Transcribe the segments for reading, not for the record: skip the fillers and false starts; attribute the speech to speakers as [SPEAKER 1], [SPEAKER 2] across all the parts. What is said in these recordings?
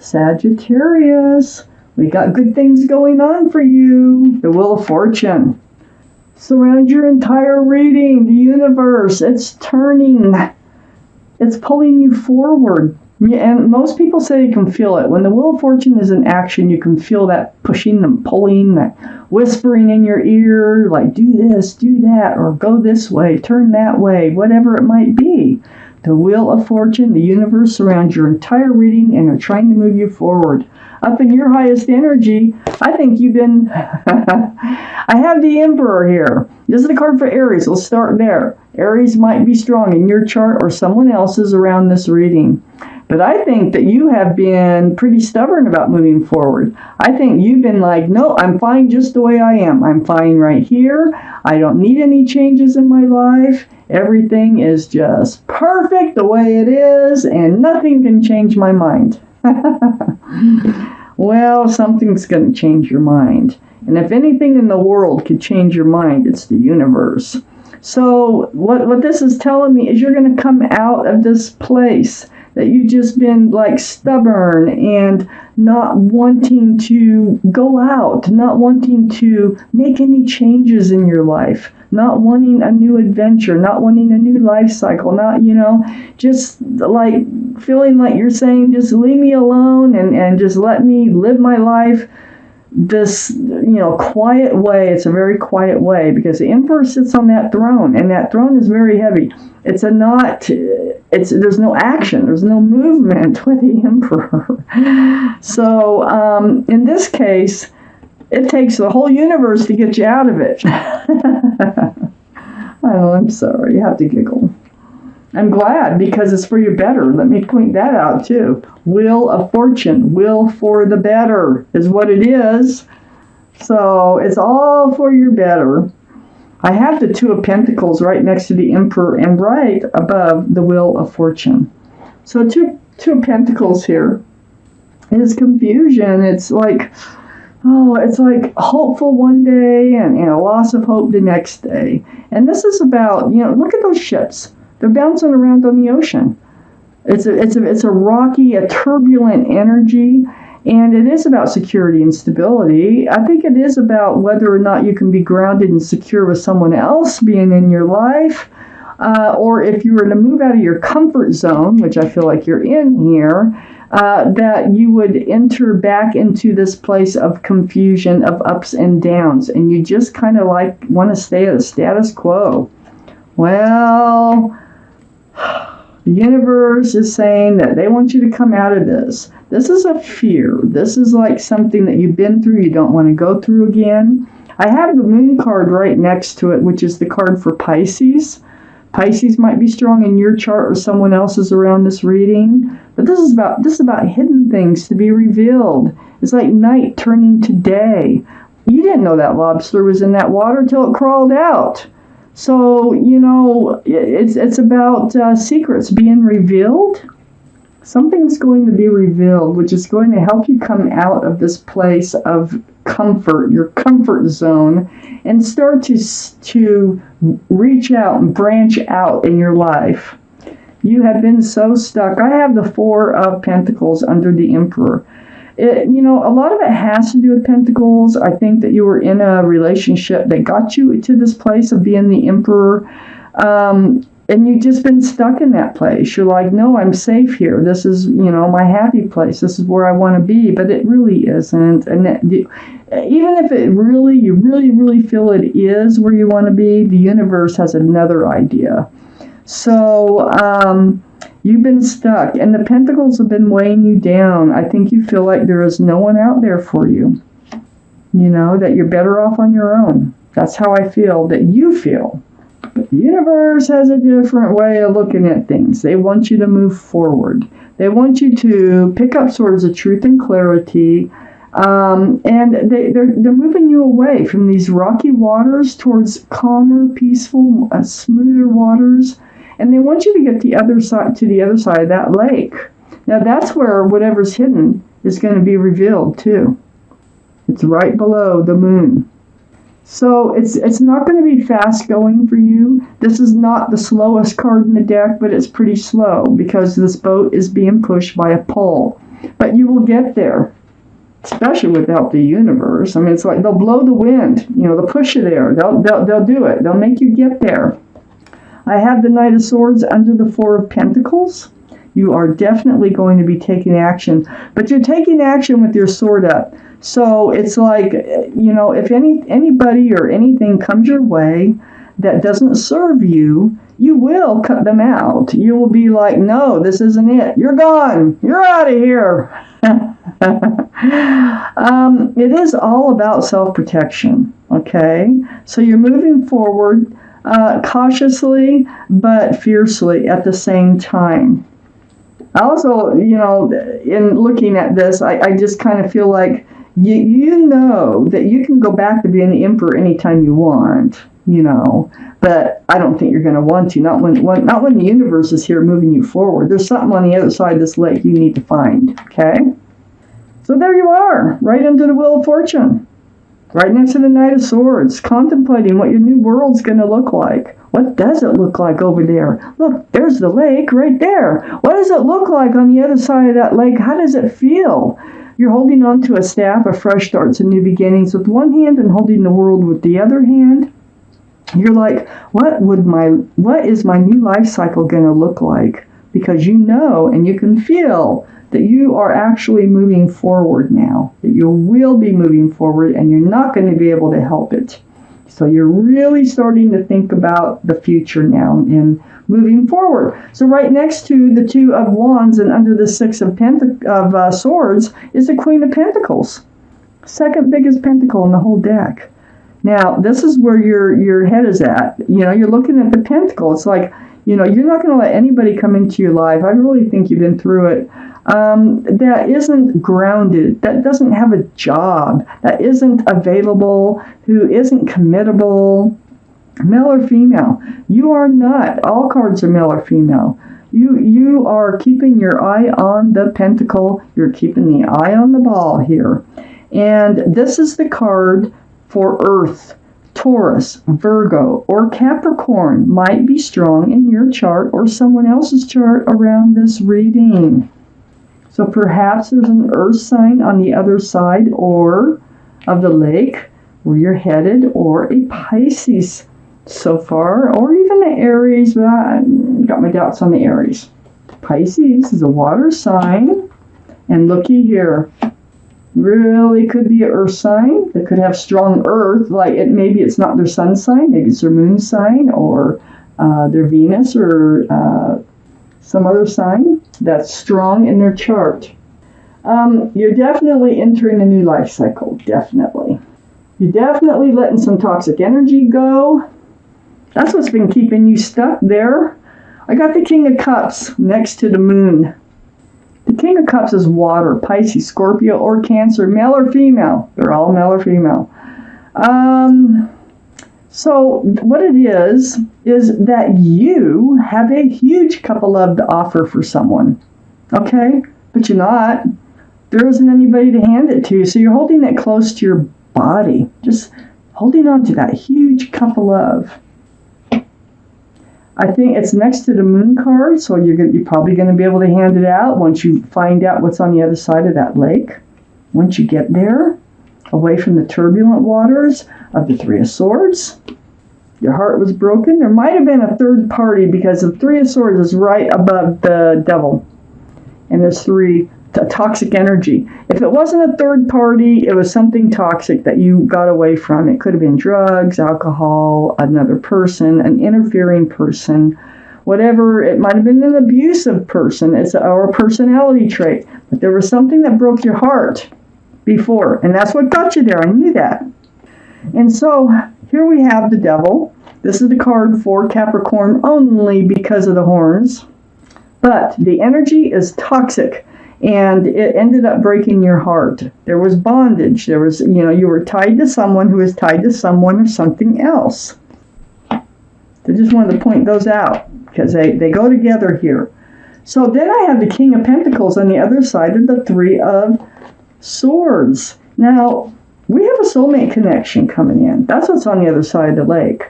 [SPEAKER 1] Sagittarius, we got good things going on for you. The Wheel of Fortune. Surround your entire reading. The universe, it's turning. It's pulling you forward. And most people say you can feel it. When the Wheel of Fortune is in action, you can feel that pushing and pulling, that whispering in your ear, like do this, do that, or go this way, turn that way, whatever it might be. The Wheel of Fortune, the universe surrounds your entire reading and are trying to move you forward. Up in your highest energy, I think you've been... I have the Emperor here. This is the card for Aries. Let's start there. Aries might be strong in your chart or someone else's around this reading. But I think that you have been pretty stubborn about moving forward. I think you've been like, no, I'm fine just the way I am. I'm fine right here. I don't need any changes in my life. Everything is just perfect the way it is, and nothing can change my mind. Well, something's going to change your mind. And if anything in the world could change your mind, it's the universe. So what this is telling me is you're going to come out of this place that you've just been like stubborn and not wanting to go out, not wanting to make any changes in your life, not wanting a new adventure, not wanting a new life cycle, not, just like feeling like you're saying, just leave me alone and just let me live my life this, quiet way. It's a very quiet way because the Emperor sits on that throne, and that throne is very heavy. There's no action, there's no movement with the Emperor. So in this case, it takes the whole universe to get you out of it. I'm sorry, you have to giggle. I'm glad because it's for your better. Let me point that out too. Wheel of Fortune, will for the better is what it is. So it's all for your better. I have the Two of Pentacles right next to the Emperor and right above the Wheel of Fortune. So two of Pentacles here is confusion. It's like, it's like hopeful one day and a loss of hope the next day. And this is about, look at those ships. They're bouncing around on the ocean. It's a rocky, a turbulent energy. And it is about security and stability. I think it is about whether or not you can be grounded and secure with someone else being in your life, or if you were to move out of your comfort zone, which I feel like you're in here, that you would enter back into this place of confusion, of ups and downs, and you just kind of like want to stay at the status quo. Well, the universe is saying that they want you to come out of this. This is a fear. This is like something that you've been through, you don't want to go through again. I have the Moon card right next to it, which is the card for Pisces. Pisces might be strong in your chart or someone else's around this reading. But this is about hidden things to be revealed. It's like night turning to day. You didn't know that lobster was in that water till it crawled out. So, it's about secrets being revealed. Something's going to be revealed, which is going to help you come out of this place of comfort, your comfort zone, and start to reach out and branch out in your life. You have been so stuck. I have the Four of Pentacles under the Emperor. A lot of it has to do with Pentacles. I think that you were in a relationship that got you to this place of being the Emperor. And you've just been stuck in that place. You're like, no, I'm safe here. This is, my happy place. This is where I want to be. But it really isn't. And even if you really feel it is where you want to be, the universe has another idea. So you've been stuck. And the Pentacles have been weighing you down. I think you feel like there is no one out there for you. That you're better off on your own. That's how I feel that you feel. But the universe has a different way of looking at things. They want you to move forward. They want you to pick up swords of truth and clarity. And they're moving you away from these rocky waters towards calmer, peaceful, smoother waters. And they want you to get to the other side of that lake. Now that's where whatever's hidden is going to be revealed too. It's right below the moon. So it's not going to be fast going for you. This is not the slowest card in the deck, but it's pretty slow because this boat is being pushed by a pole. But you will get there, especially with the help of the universe. I mean, it's like they'll blow the wind. They'll push you there. They'll do it. They'll make you get there. I have the Knight of Swords under the Four of Pentacles. You are definitely going to be taking action, but you're taking action with your sword up. So it's like, if anybody or anything comes your way that doesn't serve you, you will cut them out. You will be like, no, this isn't it. You're gone. You're out of here. It is all about self-protection, okay? So you're moving forward cautiously but fiercely at the same time. I also, in looking at this, I just kind of feel like you know that you can go back to being the emperor anytime you want, but I don't think you're going to want to. Not when the universe is here moving you forward. There's something on the other side of this lake you need to find, okay? So there you are, right under the Wheel of Fortune, right next to the Knight of Swords, contemplating what your new world's going to look like. What does it look like over there? Look, there's the lake right there. What does it look like on the other side of that lake? How does it feel? You're holding on to a staff of fresh starts and new beginnings with one hand and holding the world with the other hand. You're like, what is my new life cycle going to look like? Because you know and you can feel that you are actually moving forward now, that you will be moving forward and you're not going to be able to help it. So you're really starting to think about the future now and moving forward. So right next to the Two of Wands and under the Six of Swords is the Queen of Pentacles. Second biggest pentacle in the whole deck. Now, this is where your head is at. You're looking at the pentacle. It's like, you're not going to let anybody come into your life. I really think you've been through it. That isn't grounded, that doesn't have a job, that isn't available, who isn't committable, male or female. You are not. All cards are male or female. You are keeping your eye on the pentacle. You're keeping the eye on the ball here. And this is the card for Earth. Taurus, Virgo, or Capricorn might be strong in your chart or someone else's chart around this reading. So perhaps there's an earth sign on the other side or of the lake where you're headed, or a Pisces so far, or even the Aries, but I got my doubts on the Aries. Pisces is a water sign, and looky here. Really could be an earth sign that could have strong earth, like maybe it's not their sun sign, maybe it's their moon sign, or their Venus, or some other sign that's strong in their chart. You're definitely entering a new life cycle, definitely. You're definitely letting some toxic energy go. That's what's been keeping you stuck there. I got the King of Cups next to the moon. The King of Cups is water, Pisces, Scorpio, or Cancer, male or female. They're all male or female. So what it is that you have a huge cup of love to offer for someone. Okay? But you're not. There isn't anybody to hand it to. So you're holding it close to your body. Just holding on to that huge cup of love. I think it's next to the moon card, so you're probably going to be able to hand it out once you find out what's on the other side of that lake. Once you get there, away from the turbulent waters of the Three of Swords. Your heart was broken. There might have been a third party because the Three of Swords is right above the Devil. And there's toxic energy. If it wasn't a third party, it was something toxic that you got away from. It could have been drugs, alcohol, another person, an interfering person, whatever. It might have been an abusive person or a personality trait. But there was something that broke your heart before. And that's what got you there. I knew that. And so here we have the Devil. This is the card for Capricorn only because of the horns. But the energy is toxic. And it ended up breaking your heart. There was bondage. There was, you were tied to someone who was tied to someone or something else. I just wanted to point those out because they go together here. So then I have the King of Pentacles on the other side of the Three of Swords. Now, we have a soulmate connection coming in. That's what's on the other side of the lake.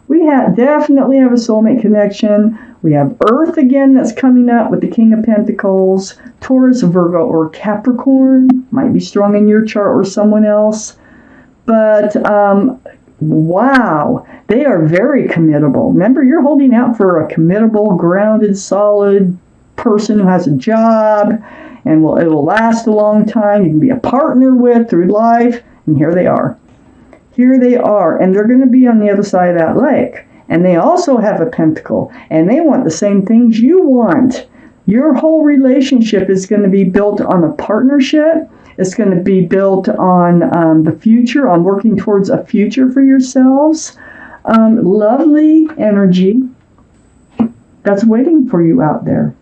[SPEAKER 1] We definitely have a soulmate connection. We have Earth again that's coming up with the King of Pentacles. Taurus, Virgo, or Capricorn. Might be strong in your chart or someone else. But, wow, they are very committable. Remember, you're holding out for a committable, grounded, solid person who has a job, and it will last a long time. You can be a partner with through life. And here they are. Here they are. And they're going to be on the other side of that lake. And they also have a pentacle. And they want the same things you want. Your whole relationship is going to be built on a partnership. It's going to be built on the future, on working towards a future for yourselves. Lovely energy that's waiting for you out there.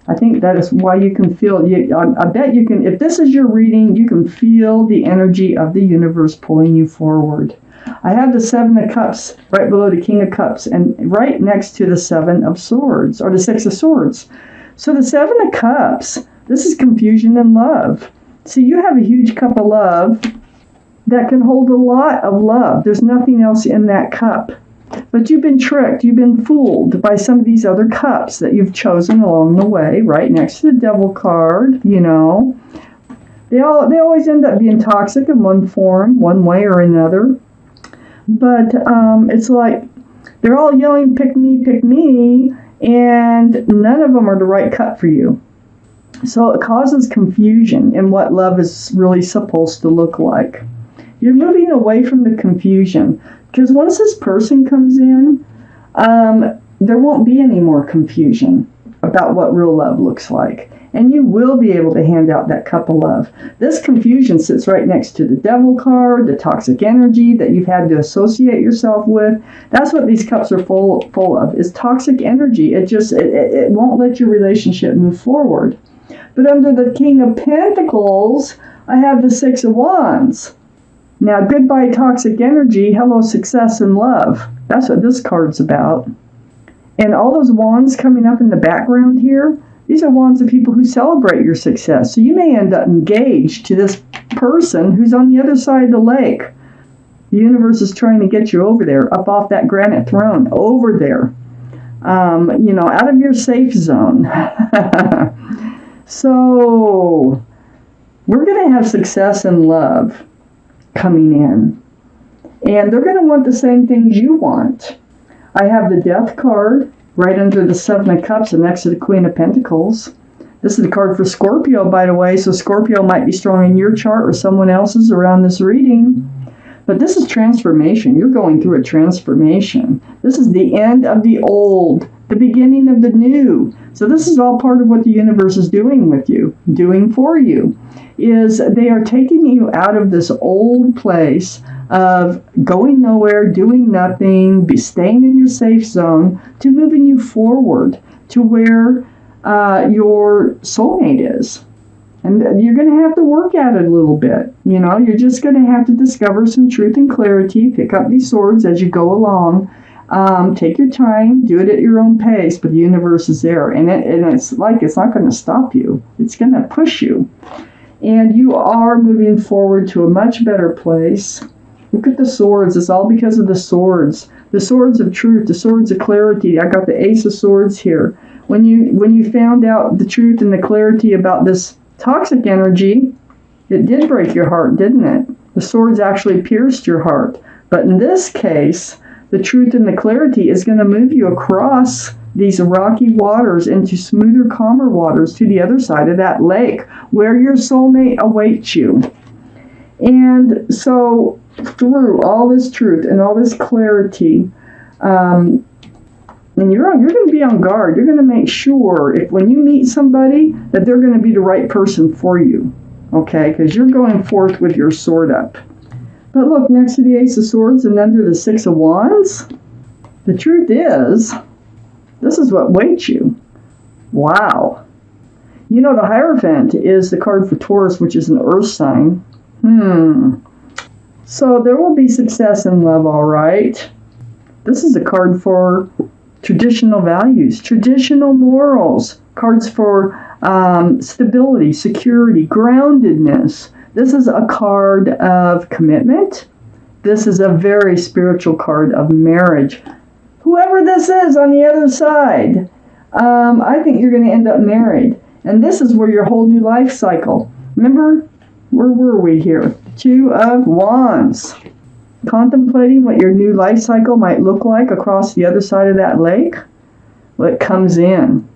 [SPEAKER 1] I think that is why you can feel, I bet you can, if this is your reading, you can feel the energy of the universe pulling you forward. I have the Seven of Cups right below the King of Cups and right next to the Seven of Swords, or the Six of Swords. So the Seven of Cups, this is confusion and love. See, you have a huge cup of love that can hold a lot of love. There's nothing else in that cup. But you've been tricked, you've been fooled by some of these other cups that you've chosen along the way, right next to the Devil card, you know. They always end up being toxic in one form, one way or another. But it's like they're all yelling, pick me, and none of them are the right cup for you. So it causes confusion in what love is really supposed to look like. You're moving away from the confusion. Because once this person comes in, there won't be any more confusion about what real love looks like. And you will be able to hand out that cup of love. This confusion sits right next to the Devil card, the toxic energy that you've had to associate yourself with. That's what these cups are full of, is toxic energy. It won't let your relationship move forward. But under the King of Pentacles, I have the Six of Wands. Now, goodbye toxic energy, hello success and love. That's what this card's about. And all those wands coming up in the background here, these are wands of people who celebrate your success. So you may end up engaged to this person who's on the other side of the lake. The universe is trying to get you over there, up off that granite throne, over there. Out of your safe zone. So, we're going to have success and love coming in. And they're going to want the same things you want. I have the Death card right under the Seven of Cups and next to the Queen of Pentacles. This is the card for Scorpio, by the way, so Scorpio might be strong in your chart or someone else's around this reading. But this is transformation. You're going through a transformation. This is the end of the old, the beginning of the new. So this is all part of what the universe is doing with you, doing for you, is they are taking you out of this old place of going nowhere, doing nothing, staying in your safe zone, to moving you forward to where your soulmate is. And you're going to have to work at it a little bit. You're just going to have to discover some truth and clarity, pick up these swords as you go along. Take your time, do it at your own pace, but the universe is there. And it's like it's not going to stop you. It's going to push you. And you are moving forward to a much better place. Look at the swords. It's all because of the swords. The swords of truth, the swords of clarity. I got the Ace of Swords here. When you found out the truth and the clarity about this toxic energy, it did break your heart, didn't it? The swords actually pierced your heart. But in this case, the truth and the clarity is going to move you across these rocky waters into smoother, calmer waters to the other side of that lake where your soulmate awaits you. And so through all this truth and all this clarity, and you're going to be on guard. You're going to make sure if when you meet somebody that they're going to be the right person for you, okay? Because you're going forth with your sword up. But look, next to the Ace of Swords and under the Six of Wands, the truth is, this is what waits you. Wow. The Hierophant is the card for Taurus, which is an earth sign. So there will be success in love, all right. This is a card for traditional values, traditional morals, cards for stability, security, groundedness. This is a card of commitment. This is a very spiritual card of marriage. Whoever this is on the other side, I think you're going to end up married. And this is where your whole new life cycle. Remember, where were we here? 2 of Wands. Contemplating what your new life cycle might look like across the other side of that lake. Well, it comes in.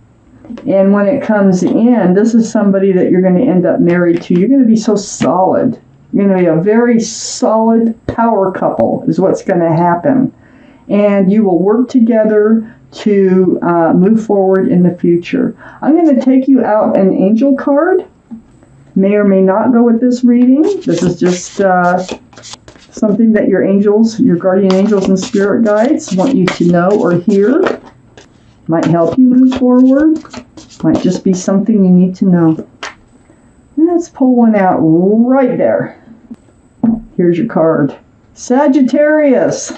[SPEAKER 1] And when it comes in, this is somebody that you're going to end up married to. You're going to be so solid. You're going to be a very solid power couple is what's going to happen. And you will work together to move forward in the future. I'm going to take you out an angel card. May or may not go with this reading. This is just something that your angels, your guardian angels and spirit guides want you to know or hear. Might help you move forward. Might just be something you need to know. Let's pull one out right there. Here's your card. Sagittarius.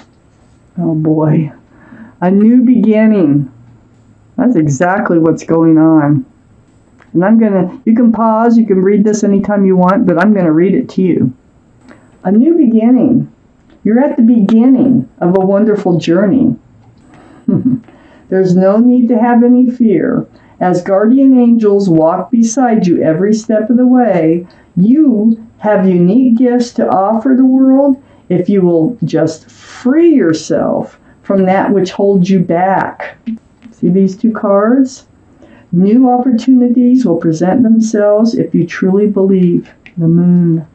[SPEAKER 1] Oh boy. A new beginning. That's exactly what's going on. And you can pause, you can read this anytime you want, but I'm going to read it to you. A new beginning. You're at the beginning of a wonderful journey. There's no need to have any fear. As guardian angels walk beside you every step of the way, you have unique gifts to offer the world if you will just free yourself from that which holds you back. See these 2 cards? New opportunities will present themselves if you truly believe. The Moon.